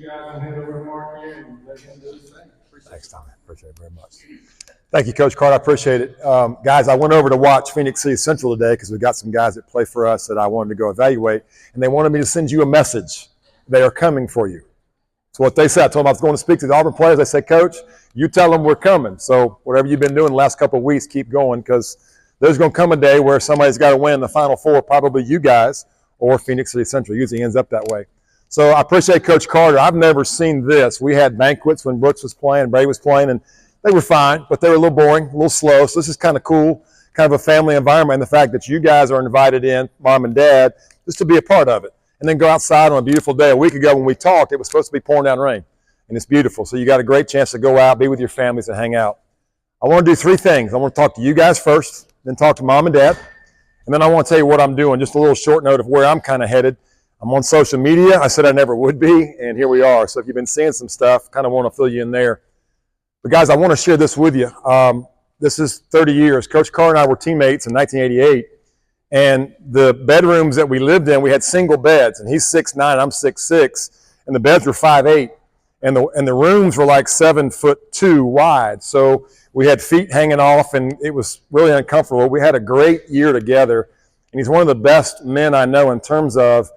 you guys and hand over to Mark here and let him do the same. Thanks, Tommy. Appreciate it very much. Thank you, Coach Carter. I appreciate it. Guys, I went over to watch Phoenix City Central today because we've got some guys that play for us that I wanted to go evaluate, and they wanted me to send you a message. They are coming for you. So what they said, I told them I was going to speak to the Auburn players. They said, Coach, you tell them we're coming. So whatever you've been doing the last couple of weeks, keep going, because there's going to come a day where somebody's got to win the Final Four, probably you guys or Phoenix City Central. It usually ends up that way. So I appreciate Coach Carter. I've never seen this. We had banquets when Brooks was playing, Brady was playing, and they were fine, but they were a little boring, a little slow. So this is kind of cool, kind of a family environment, and the fact that you guys are invited in, Mom and Dad, just to be a part of it. And then go outside on a beautiful day. A week ago when we talked, it was supposed to be pouring down rain, and it's beautiful. So you got a great chance to go out, be with your families, and hang out. I want to do three things. I want to talk to you guys first, then talk to Mom and Dad, and then I want to tell you what I'm doing, just a little short note of where I'm kind of headed. I'm on social media. I said I never would be, and here we are. So if you've been seeing some stuff, kind of want to fill you in there. But guys, I want to share this with you. This is 30 years. Coach Carr and I were teammates in 1988, and the bedrooms that we lived in, we had single beds, and he's 6'9", I'm 6'6", and the beds were 5'8", and the rooms were like 7'2" wide. So we had feet hanging off, and it was really uncomfortable. We had a great year together, and he's one of the best men I know in terms of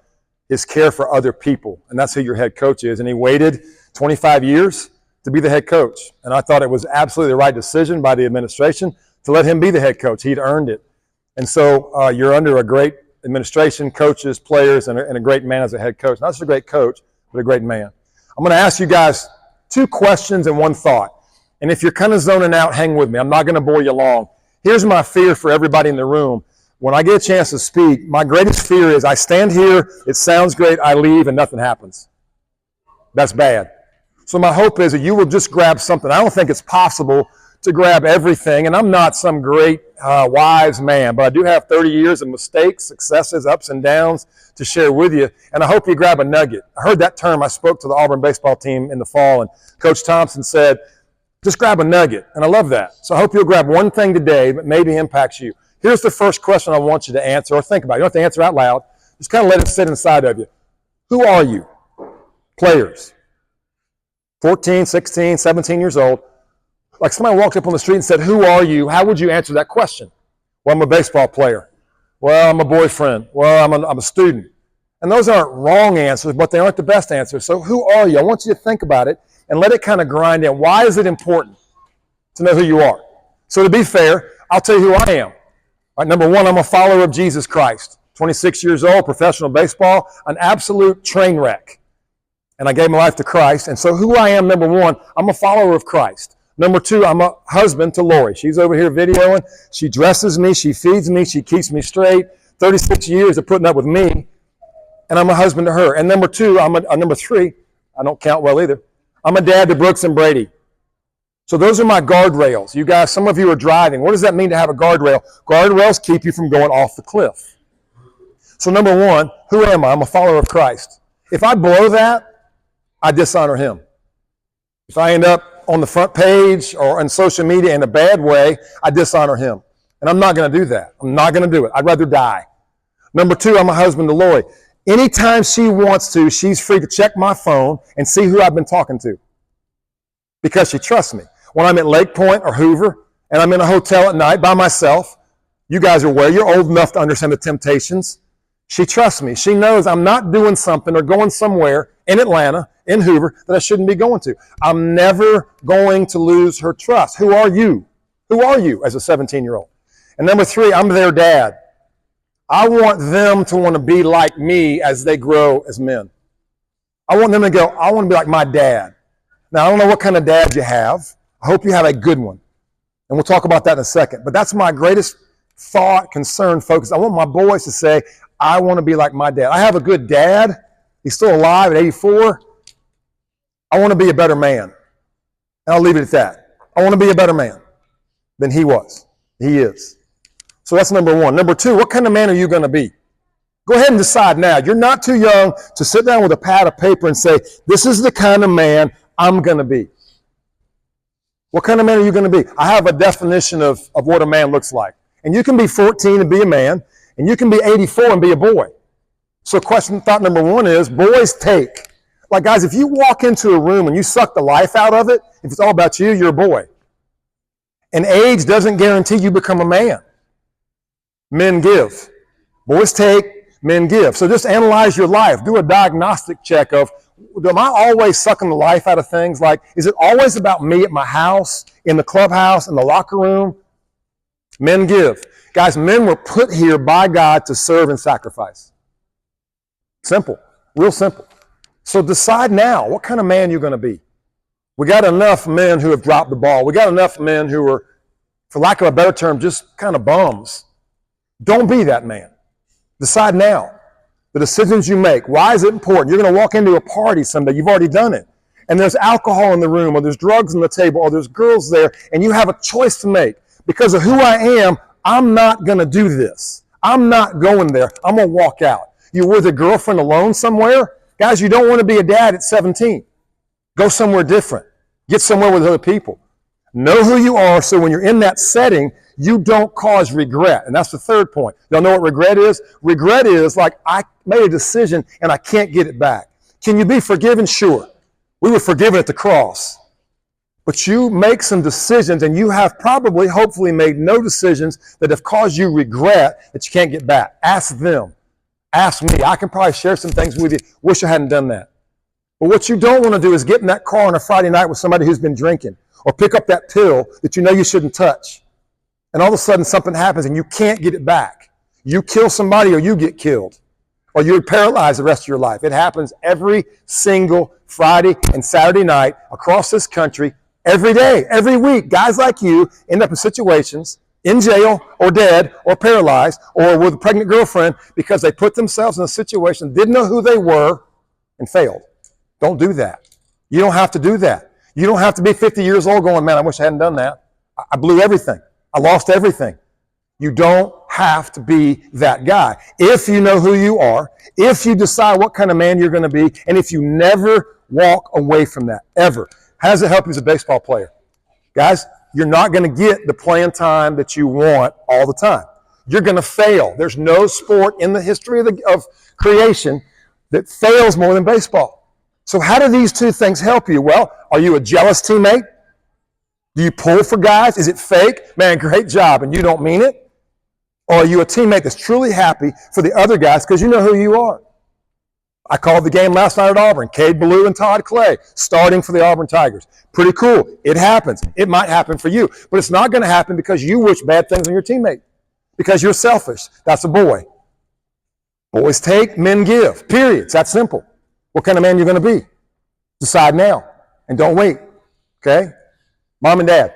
his care for other people, and that's who your head coach is. And he waited 25 years to be the head coach, and I thought it was absolutely the right decision by the administration to let him be the head coach. He'd earned it. And so you're under a great administration, coaches, players, and a great man as a head coach. Not just a great coach, but a great man. I'm going to ask you guys two questions and one thought. And if you're kind of zoning out, hang with me. I'm not going to bore you long. Here's my fear for everybody in the room. When I get a chance to speak, my greatest fear is I stand here, it sounds great, I leave, and nothing happens. That's bad. So my hope is that you will just grab something. I don't think it's possible to grab everything, and I'm not some great wise man, but I do have 30 years of mistakes, successes, ups and downs to share with you, and I hope you grab a nugget. I heard that term. I spoke to the Auburn baseball team in the fall, and Coach Thompson said, just grab a nugget, and I love that. So I hope you'll grab one thing today that maybe impacts you. Here's the first question I want you to answer, or think about it. You don't have to answer out loud. Just kind of let it sit inside of you. Who are you? Players. 14, 16, 17 years old. Like somebody walked up on the street and said, who are you? How would you answer that question? Well, I'm a baseball player. Well, I'm a boyfriend. Well, I'm a student. And those aren't wrong answers, but they aren't the best answers. So who are you? I want you to think about it and let it kind of grind in. Why is it important to know who you are? So to be fair, I'll tell you who I am. All right, number one, I'm a follower of Jesus Christ. 26 years old, professional baseball, an absolute train wreck. And I gave my life to Christ. And so who I am, number one, I'm a follower of Christ. Number two, I'm a husband to Lori. She's over here videoing. She dresses me. She feeds me. She keeps me straight. 36 years of putting up with me. And I'm a husband to her. And number two, number three, I don't count well either. I'm a dad to Brooks and Brady. So those are my guardrails. You guys, some of you are driving. What does that mean to have a guardrail? Guardrails keep you from going off the cliff. So number one, who am I? I'm a follower of Christ. If I blow that, I dishonor him. If I end up on the front page or on social media in a bad way, I dishonor him. And I'm not going to do that. I'm not going to do it. I'd rather die. Number two, I'm a husband to Lori. Anytime she wants to, she's free to check my phone and see who I've been talking to because she trusts me. When I'm at Lake Point or Hoover and I'm in a hotel at night by myself, you guys are aware, you're old enough to understand the temptations. She trusts me. She knows I'm not doing something or going somewhere in Atlanta, in Hoover, that I shouldn't be going to. I'm never going to lose her trust. Who are you? Who are you as a 17-year-old? And number three, I'm their dad. I want them to want to be like me as they grow as men. I want them to go, I want to be like my dad. Now, I don't know what kind of dad you have. I hope you have a good one. And we'll talk about that in a second. But that's my greatest thought, concern, focus. I want my boys to say, I want to be like my dad. I have a good dad. He's still alive at 84. I want to be a better man. And I'll leave it at that. I want to be a better man than he was. He is. So that's number one. Number two, what kind of man are you going to be? Go ahead and decide now. You're not too young to sit down with a pad of paper and say, this is the kind of man I'm going to be. What kind of man are you going to be? I have a definition of what a man looks like. And you can be 14 and be a man, and you can be 84 and be a boy. So thought number one is, boys take. Like, guys, if you walk into a room and you suck the life out of it, if it's all about you, you're a boy. And age doesn't guarantee you become a man. Men give. Boys take, men give. So just analyze your life. Do a diagnostic check of, am I always sucking the life out of things? Like, is it always about me at my house, in the clubhouse, in the locker room? Men give. Guys, men were put here by God to serve and sacrifice. Simple. Real simple. So decide now, what kind of man you're going to be. We got enough men who have dropped the ball. We got enough men who are, for lack of a better term, just kind of bums. Don't be that man. Decide now. The decisions you make. Why is it important? You're going to walk into a party someday. You've already done it. And there's alcohol in the room, or there's drugs on the table, or there's girls there, and you have a choice to make. Because of who I am, I'm not going to do this. I'm not going there. I'm going to walk out. You're with a girlfriend alone somewhere? Guys, you don't want to be a dad at 17. Go somewhere different. Get somewhere with other people. Know who you are so when you're in that setting, you don't cause regret. And that's the third point. Y'all know what regret is? Regret is like, I made a decision and I can't get it back. Can you be forgiven? Sure. We were forgiven at the cross. But you make some decisions and you have probably, hopefully made no decisions that have caused you regret that you can't get back. Ask them. Ask me. I can probably share some things with you. Wish I hadn't done that. But what you don't want to do is get in that car on a Friday night with somebody who's been drinking, or pick up that pill that you know you shouldn't touch. And all of a sudden something happens and you can't get it back. You kill somebody or you get killed. Or you're paralyzed the rest of your life. It happens every single Friday and Saturday night across this country, every day, every week. Guys like you end up in situations, in jail or dead or paralyzed or with a pregnant girlfriend because they put themselves in a situation, didn't know who they were, and failed. Don't do that. You don't have to do that. You don't have to be 50 years old going, man, I wish I hadn't done that. I blew everything. I lost everything. You don't have to be that guy. If you know who you are, if you decide what kind of man you're going to be, and if you never walk away from that, ever. How does it help you as a baseball player? Guys, you're not going to get the playing time that you want all the time. You're going to fail. There's no sport in the history of creation that fails more than baseball. So how do these two things help you? Well, are you a jealous teammate? Do you pull for guys? Is it fake? Man, great job, and you don't mean it? Or are you a teammate that's truly happy for the other guys because you know who you are? I called the game last night at Auburn. Cade Ballou and Todd Clay starting for the Auburn Tigers. Pretty cool. It happens. It might happen for you, but it's not going to happen because you wish bad things on your teammate. Because you're selfish. That's a boy. Boys take, men give. Period. It's that simple. What kind of man you're going to be? Decide now and don't wait. Okay? Mom and Dad.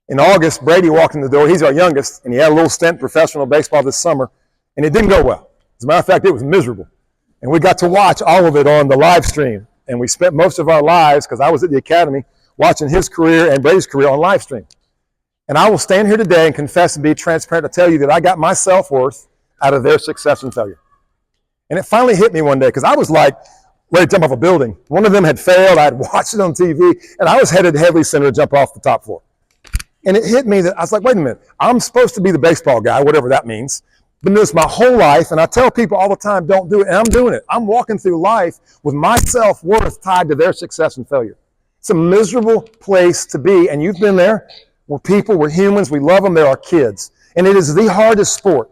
In August, Brady walked in the door. He's our youngest, and he had a little stint in professional baseball this summer, and it didn't go well. As a matter of fact, it was miserable. And we got to watch all of it on the live stream, and we spent most of our lives, because I was at the academy, watching his career and Brady's career on live stream. And I will stand here today and confess and be transparent to tell you that I got my self-worth out of their success and failure. And it finally hit me one day, because I was like ready to jump off a building. One of them had failed. I had watched it on TV, and I was headed to Headley Center to jump off the top floor. And it hit me that I was like, wait a minute. I'm supposed to be the baseball guy, whatever that means. Been doing this my whole life, and I tell people all the time, don't do it, and I'm doing it. I'm walking through life with my self-worth tied to their success and failure. It's a miserable place to be, and you've been there. We're people, we're humans, we love them, they're our kids. And it is the hardest sport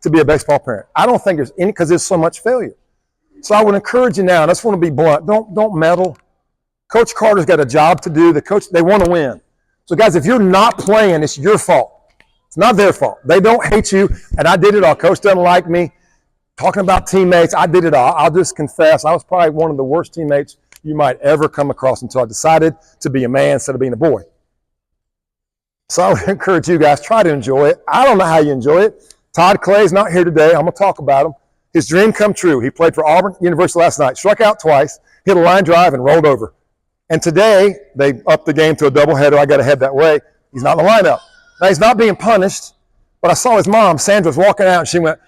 to be a baseball parent. I don't think there's any, because there's so much failure. So I would encourage you now, and I just want to be blunt, don't meddle. Coach Carter's got a job to do. They want to win. So guys, if you're not playing, it's your fault. It's not their fault. They don't hate you, and I did it all. Coach doesn't like me. Talking about teammates, I did it all. I'll just confess, I was probably one of the worst teammates you might ever come across until I decided to be a man instead of being a boy. So I would encourage you guys, try to enjoy it. I don't know how you enjoy it. Todd Clay's not here today. I'm going to talk about him. His dream come true. He played for Auburn University last night, struck out twice, hit a line drive, and rolled over. And today, they upped the game to a doubleheader. I got to head that way. He's not in the lineup. Now, he's not being punished, but I saw his mom, Sandra, was walking out, and she went,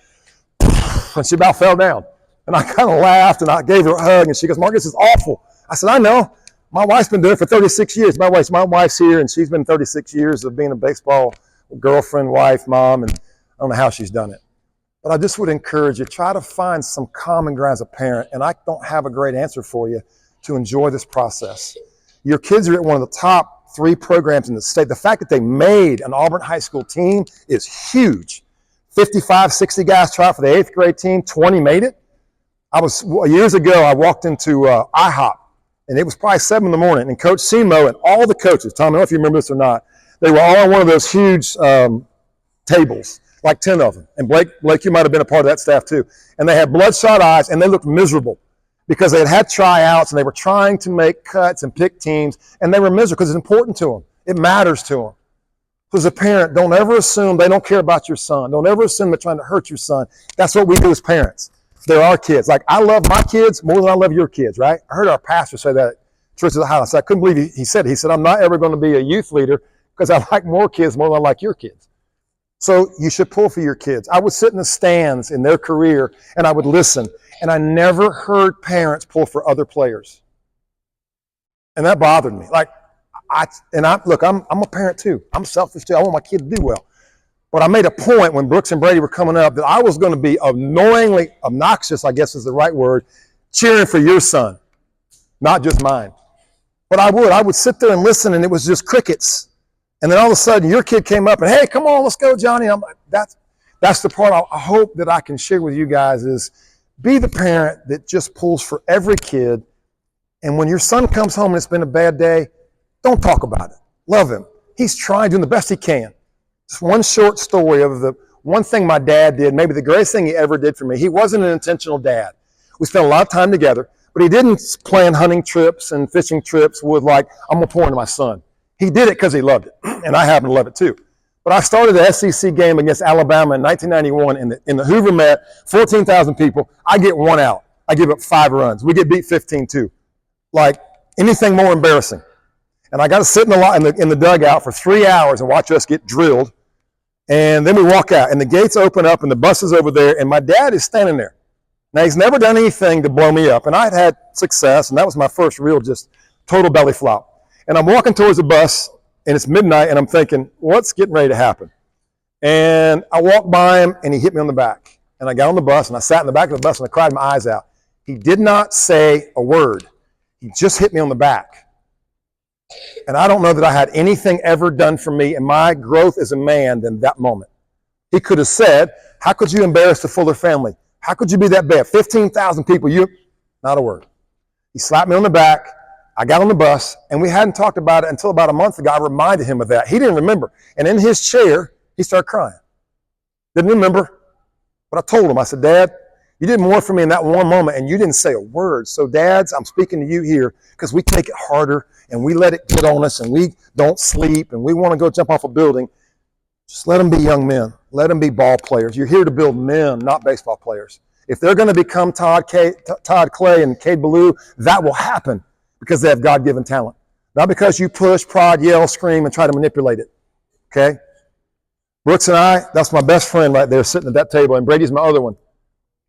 and she about fell down. And I kind of laughed, and I gave her a hug, and she goes, Mark, this is awful. I said, I know. My wife's been doing it for 36 years. My wife's here, and she's been 36 years of being a baseball girlfriend, wife, mom, and I don't know how she's done it. But I just would encourage you, try to find some common ground as a parent, and I don't have a great answer for you, to enjoy this process. Your kids are at one of the top 3 programs in the state. The fact that they made an Auburn high school team is huge. 55, 60 guys tried for the 8th grade team, 20 made it. Years ago, I walked into IHOP, and it was probably 7 in the morning, and Coach Semo and all the coaches, Tom, I don't know if you remember this or not, they were all on one of those huge tables, like 10 of them. And Blake, you might have been a part of that staff too. And they had bloodshot eyes, and they looked miserable because they had tryouts, and they were trying to make cuts and pick teams, and they were miserable because it's important to them. It matters to them. So as a parent, don't ever assume they don't care about your son. Don't ever assume they're trying to hurt your son. That's what we do as parents. They're our kids. Like, I love my kids more than I love your kids, right? I heard our pastor say that at Church of the Highlands. I couldn't believe he said it. He said, I'm not ever going to be a youth leader because I like more kids more than I like your kids. So you should pull for your kids. I would sit in the stands in their career, and I would listen, and I never heard parents pull for other players. And that bothered me. Like, I'm a parent too. I'm selfish too. I want my kid to do well. But I made a point when Brooks and Brady were coming up that I was going to be annoyingly obnoxious, I guess is the right word, cheering for your son, not just mine. But I would sit there and listen, and it was just crickets. And then all of a sudden, your kid came up and, hey, come on, let's go, Johnny. I'm like, that's the part I hope that I can share with you guys is be the parent that just pulls for every kid. And when your son comes home and it's been a bad day, don't talk about it. Love him. He's trying, doing the best he can. Just one short story of the one thing my dad did, maybe the greatest thing he ever did for me. He wasn't an intentional dad. We spent a lot of time together, but he didn't plan hunting trips and fishing trips with like, I'm going to pour into my son. He did it because he loved it, and I happen to love it too. But I started the SEC game against Alabama in 1991 in the Hoover Met, 14,000 people. I get 1 out. I give up 5 runs. We get beat 15-2. Like, anything more embarrassing. And I got to sit in the dugout for 3 hours and watch us get drilled. And then we walk out, and the gates open up, and the bus is over there, and my dad is standing there. Now, he's never done anything to blow me up, and I'd had success, and that was my first real just total belly flop. And I'm walking towards the bus, and it's midnight, and I'm thinking, what's getting ready to happen? And I walked by him, and he hit me on the back. And I got on the bus, and I sat in the back of the bus, and I cried my eyes out. He did not say a word. He just hit me on the back. And I don't know that I had anything ever done for me in my growth as a man than that moment. He could have said, how could you embarrass the Fuller family? How could you be that bad? 15,000 people, not a word. He slapped me on the back. I got on the bus, and we hadn't talked about it until about a month ago. I reminded him of that. He didn't remember. And in his chair, he started crying. Didn't remember. But I told him, I said, Dad, you did more for me in that one moment, and you didn't say a word. So, dads, I'm speaking to you here because we take it harder, and we let it get on us, and we don't sleep, and we want to go jump off a building. Just let them be young men. Let them be ball players. You're here to build men, not baseball players. If they're going to become Todd Clay and Cade Ballou, that will happen because they have God-given talent. Not because you push, prod, yell, scream, and try to manipulate it. Okay? Brooks and I, that's my best friend right there sitting at that table, and Brady's my other one.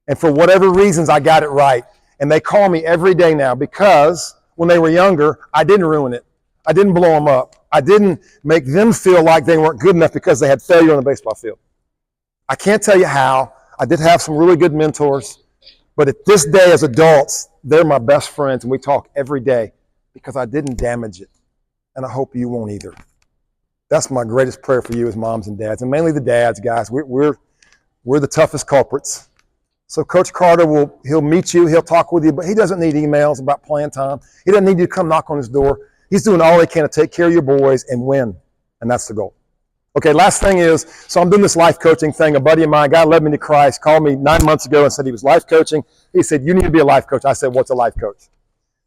And for whatever reasons, I got it right. And they call me every day now because when they were younger, I didn't ruin it. I didn't blow them up. I didn't make them feel like they weren't good enough because they had failure on the baseball field. I can't tell you how. I did have some really good mentors. But at this day as adults, they're my best friends, and we talk every day because I didn't damage it. And I hope you won't either. That's my greatest prayer for you as moms and dads, and mainly the dads, guys. We're the toughest culprits. So Coach Carter he'll meet you, he'll talk with you, but he doesn't need emails about playing time. He doesn't need you to come knock on his door. He's doing all he can to take care of your boys and win, and that's the goal. Okay, last thing is, so I'm doing this life coaching thing. A buddy of mine, guy led me to Christ, called me 9 months ago and said he was life coaching. He said, you need to be a life coach. I said, what's a life coach?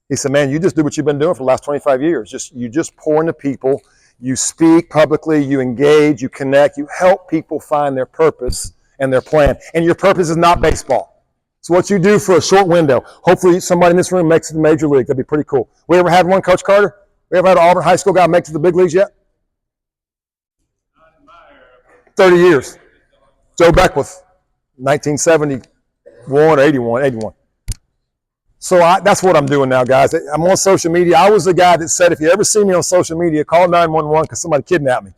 He said, man, you just do what you've been doing for the last 25 years. You just pour into people. You speak publicly, you engage, you connect, you help people find their purpose and their plan. And your purpose is not baseball. It's what you do for a short window. Hopefully somebody in this room makes it to the major league. That'd be pretty cool. We ever had one, Coach Carter? We ever had an Auburn high school guy make it to the big leagues yet? 30 years. Joe Beckwith, 1971, 81. So that's what I'm doing now, guys. I'm on social media. I was the guy that said, if you ever see me on social media, call 911 because somebody kidnapped me.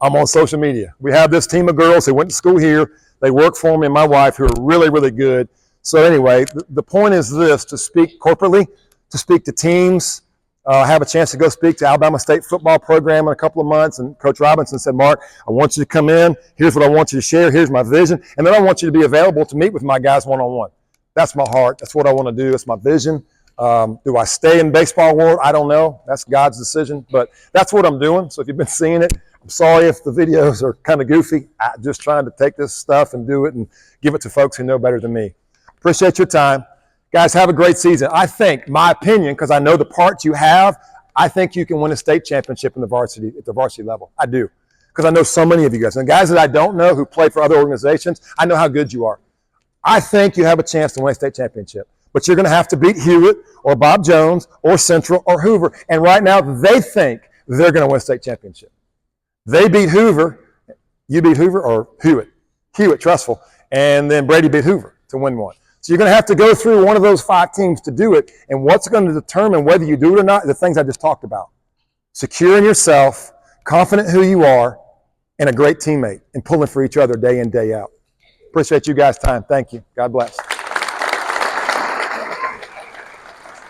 I'm on social media. We have this team of girls who went to school here. They work for me and my wife, who are really, really good. So anyway, the point is this: to speak corporately, to speak to teams. I have a chance to go speak to Alabama State football program in a couple of months, and Coach Robinson said, Mark, I want you to come in. Here's what I want you to share. Here's my vision. And then I want you to be available to meet with my guys one-on-one. That's my heart. That's what I want to do. That's my vision. Do I stay in baseball world? I don't know. That's God's decision. But that's what I'm doing. So if you've been seeing it, I'm sorry if the videos are kind of goofy. I'm just trying to take this stuff and do it and give it to folks who know better than me. Appreciate your time. Guys, have a great season. I think, my opinion, because I know the parts you have, I think you can win a state championship in the varsity at the varsity level. I do. Because I know so many of you guys. And guys that I don't know who play for other organizations, I know how good you are. I think you have a chance to win a state championship. But you're going to have to beat Hewitt or Bob Jones or Central or Hoover. And right now, they think they're going to win a state championship. They beat Hoover. You beat Hoover or Hewitt? Hewitt, Trustful. And then Brady beat Hoover to win one. So you're going to have to go through one of those 5 teams to do it. And what's going to determine whether you do it or not, the things I just talked about. Secure in yourself, confident who you are, and a great teammate, and pulling for each other day in, day out. Appreciate you guys' time. Thank you. God bless.